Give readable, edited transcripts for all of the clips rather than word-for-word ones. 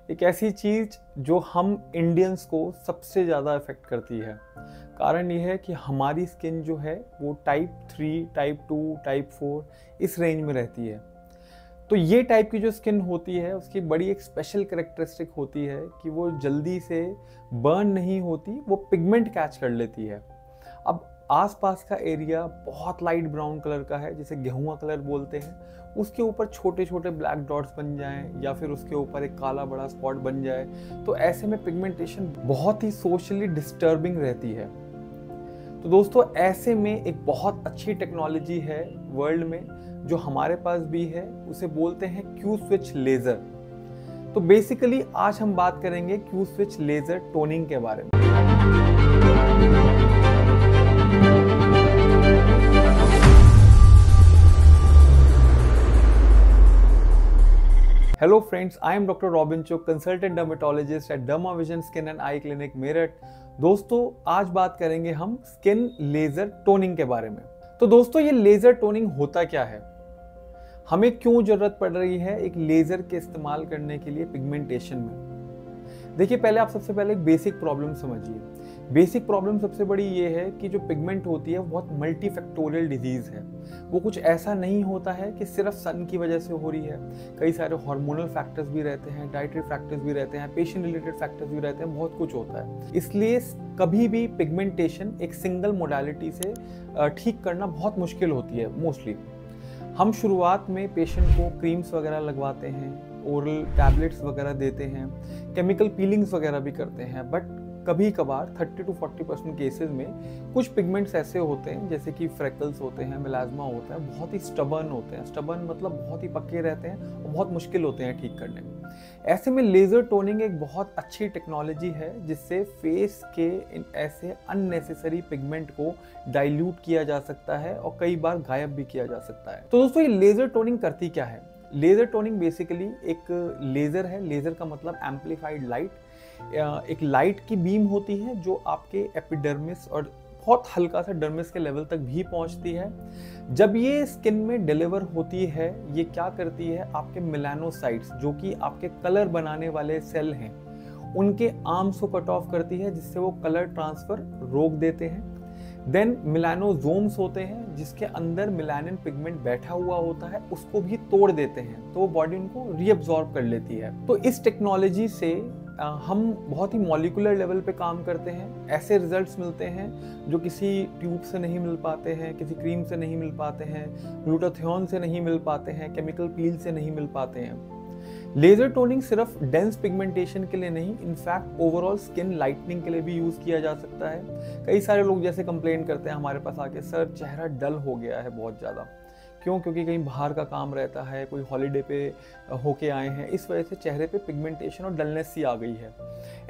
एक ऐसी चीज़ जो हम इंडियंस को सबसे ज़्यादा अफेक्ट करती है। कारण ये है कि हमारी स्किन जो है वो टाइप 3, टाइप 2, टाइप 4 इस रेंज में रहती है। तो ये टाइप की जो स्किन होती है उसकी बड़ी एक स्पेशल कैरेक्टरिस्टिक होती है कि वो जल्दी से बर्न नहीं होती, वो पिगमेंट कैच कर लेती है। अब आसपास का एरिया बहुत लाइट ब्राउन कलर का है, जिसे गेहुआ कलर बोलते हैं, उसके ऊपर छोटे छोटे ब्लैक डॉट्स बन जाएं या फिर उसके ऊपर एक काला बड़ा स्पॉट बन जाए, तो ऐसे में पिगमेंटेशन बहुत ही सोशली डिस्टर्बिंग रहती है। तो दोस्तों ऐसे में एक बहुत अच्छी टेक्नोलॉजी है वर्ल्ड में जो हमारे पास भी है, उसे बोलते हैं क्यू स्विच लेज़र। तो बेसिकली आज हम बात करेंगे क्यू स्विच लेज़र टोनिंग के बारे में। Hello friends, I am Dr. Robin Chuk, consultant dermatologist at Dermavision Skin and Eye Clinic Meerut. दोस्तों आज बात करेंगे हम स्किन लेजर टोनिंग के बारे में। तो दोस्तों ये लेजर टोनिंग होता क्या है, हमें क्यों जरूरत पड़ रही है एक लेजर के इस्तेमाल करने के लिए पिगमेंटेशन में। देखिए पहले आप सबसे पहले एक बेसिक प्रॉब्लम समझिए। बेसिक प्रॉब्लम सबसे बड़ी ये है कि जो पिगमेंट होती है वो बहुत मल्टीफैक्टोरियल डिजीज़ है। वो कुछ ऐसा नहीं होता है कि सिर्फ सन की वजह से हो रही है, कई सारे हार्मोनल फैक्टर्स भी रहते हैं, डाइटरी फैक्टर्स भी रहते हैं, पेशेंट रिलेटेड फैक्टर्स भी रहते हैं, बहुत कुछ होता है। इसलिए कभी भी पिगमेंटेशन एक सिंगल मोडालिटी से ठीक करना बहुत मुश्किल होती है। मोस्टली हम शुरुआत में पेशेंट को क्रीम्स वगैरह लगवाते हैं, ओरल टैबलेट्स वगैरह देते हैं, केमिकल पीलिंग्स वगैरह भी करते हैं, बट कभी कभार 30 to 40% केसेस में कुछ पिगमेंट्स ऐसे होते हैं जैसे कि फ्रेकल्स होते हैं, मेलाज्मा होता है, बहुत ही स्टबर्न होते हैं। स्टबर्न मतलब बहुत ही पक्के रहते हैं और बहुत मुश्किल होते हैं ठीक करने में। ऐसे में लेज़र टोनिंग एक बहुत अच्छी टेक्नोलॉजी है जिससे फेस के इन ऐसे अननेसेसरी पिगमेंट को डाइल्यूट किया जा सकता है और कई बार गायब भी किया जा सकता है। तो दोस्तों ये लेज़र टोनिंग करती क्या है? लेज़र टोनिंग बेसिकली एक लेज़र है। लेज़र का मतलब एम्पलीफाइड लाइट। एक लाइट की बीम होती है जो आपके एपिडर्मिस और बहुत हल्का सा डर्मिस के लेवल तक भी पहुंचती है। जब ये स्किन में डिलीवर होती है, ये क्या करती है, आपके मेलानोसाइट्स जो कि आपके कलर बनाने वाले सेल हैं, उनके आर्म्स को कट ऑफ करती है, जिससे वो कलर ट्रांसफर रोक देते हैं। देन मिलानोजोम्स होते हैं जिसके अंदर मिलानिन पिगमेंट बैठा हुआ होता है, उसको भी तोड़ देते हैं, तो वो बॉडी उनको रीअब्सॉर्ब कर लेती है। तो इस टेक्नोलॉजी से हम बहुत ही मॉलिक्यूलर लेवल पे काम करते हैं। ऐसे रिजल्ट्स मिलते हैं जो किसी ट्यूब से नहीं मिल पाते हैं, किसी क्रीम से नहीं मिल पाते हैं, ग्लूटाथियोन से नहीं मिल पाते हैं, केमिकल पील से नहीं मिल पाते हैं। लेजर टोनिंग सिर्फ डेंस पिगमेंटेशन के लिए नहीं, इनफैक्ट ओवरऑल स्किन लाइटनिंग के लिए भी यूज़ किया जा सकता है। कई सारे लोग जैसे कंप्लेन करते हैं हमारे पास आके, सर चेहरा डल हो गया है बहुत ज़्यादा। क्यों? क्योंकि कहीं बाहर का काम रहता है, कोई हॉलीडे पे होके आए हैं, इस वजह से चेहरे पे पिगमेंटेशन और डलनेस सी आ गई है।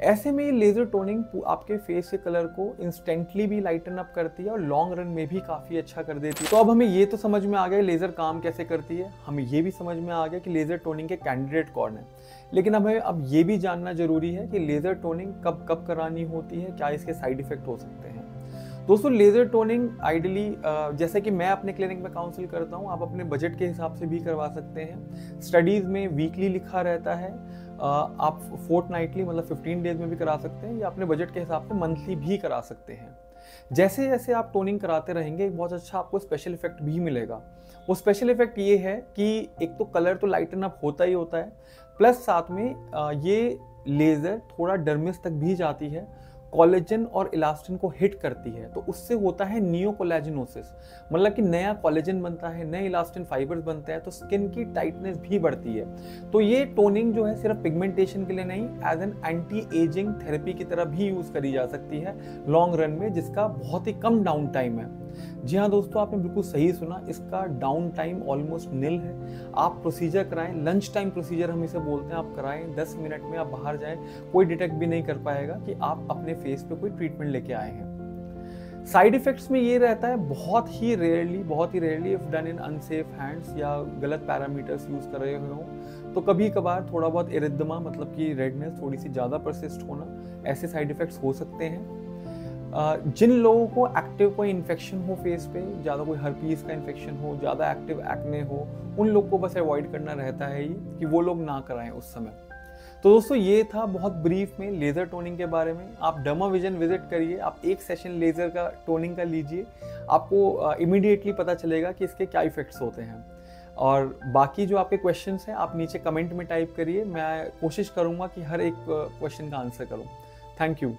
ऐसे में लेज़र टोनिंग आपके फेस के कलर को इंस्टेंटली भी लाइटन अप करती है और लॉन्ग रन में भी काफ़ी अच्छा कर देती है। तो अब हमें ये तो समझ में आ गया लेज़र काम कैसे करती है, हमें ये भी समझ में आ गया कि लेज़र टोनिंग के कैंडिडेट कौन है। लेकिन हमें अब ये भी जानना जरूरी है कि लेज़र टोनिंग कब कब करानी होती है, क्या इसके साइड इफेक्ट हो सकते हैं। दोस्तों लेज़र टोनिंग आइडियली जैसे कि मैं अपने क्लिनिक में काउंसिल करता हूँ, आप अपने बजट के हिसाब से भी करवा सकते हैं। स्टडीज़ में वीकली लिखा रहता है, आप फोर्टनाइटली मतलब 15 डेज में भी करा सकते हैं, या अपने बजट के हिसाब से मंथली भी करा सकते हैं। जैसे जैसे आप टोनिंग कराते रहेंगे एक बहुत अच्छा आपको स्पेशल इफेक्ट भी मिलेगा। वो स्पेशल इफेक्ट ये है कि एक तो कलर तो लाइटन अप होता ही होता है, प्लस साथ में ये लेज़र थोड़ा डर्मिस तक भी जाती है, कोलेजन और इलास्टिन को हिट करती है, तो उससे होता है नियो कोलेजिनोसिस, मतलब कि नया कोलेजन बनता है, नए इलास्टिन फाइबर्स बनते हैं, तो स्किन की टाइटनेस भी बढ़ती है। तो ये टोनिंग जो है सिर्फ पिगमेंटेशन के लिए नहीं, as an anti aging therapy की तरह भी यूज करी जा सकती है लॉन्ग रन में, जिसका बहुत ही कम डाउन टाइम है। जी हाँ दोस्तों, आपने बिल्कुल सही सुना, इसका डाउन टाइम ऑलमोस्ट निल है। आप प्रोसीजर कराएं, लंच टाइम प्रोसीजर हम इसे बोलते हैं, आप कराएं, 10 मिनट में आप बाहर जाएं, कोई डिटेक्ट भी नहीं कर पाएगा कि आप अपने फेस पे कोई ट्रीटमेंट लेके आए हैं। साइड इफेक्ट्स में ये रहता है बहुत ही rarely if done in unsafe hands या गलत पैरामीटर्स यूज कर रहे हो, तो कभी कभार थोड़ा बहुत इरिद्मा मतलब कि रेडनेस थोड़ी सी ज़्यादा परसिस्ट होना, ऐसे साइड इफेक्ट्स हो सकते हैं। जिन लोगों को एक्टिव कोई इन्फेक्शन हो फेस पे, ज़्यादा कोई हर्पीस का इन्फेक्शन हो, ज़्यादा एक्टिव एक्ने हो, उन लोग को बस अवॉइड करना रहता है ये कि वो लोग ना कराएं उस समय। तो दोस्तों ये था बहुत ब्रीफ में लेज़र टोनिंग के बारे में। आप डर्मा विजन विजिट करिए, आप एक सेशन लेज़र का टोनिंग का लीजिए, आपको इमीडिएटली पता चलेगा कि इसके क्या इफ़ेक्ट्स होते हैं। और बाकी जो आपके क्वेश्चंस हैं आप नीचे कमेंट में टाइप करिए, मैं कोशिश करूँगा कि हर एक क्वेश्चन का आंसर करूँ। Thank you.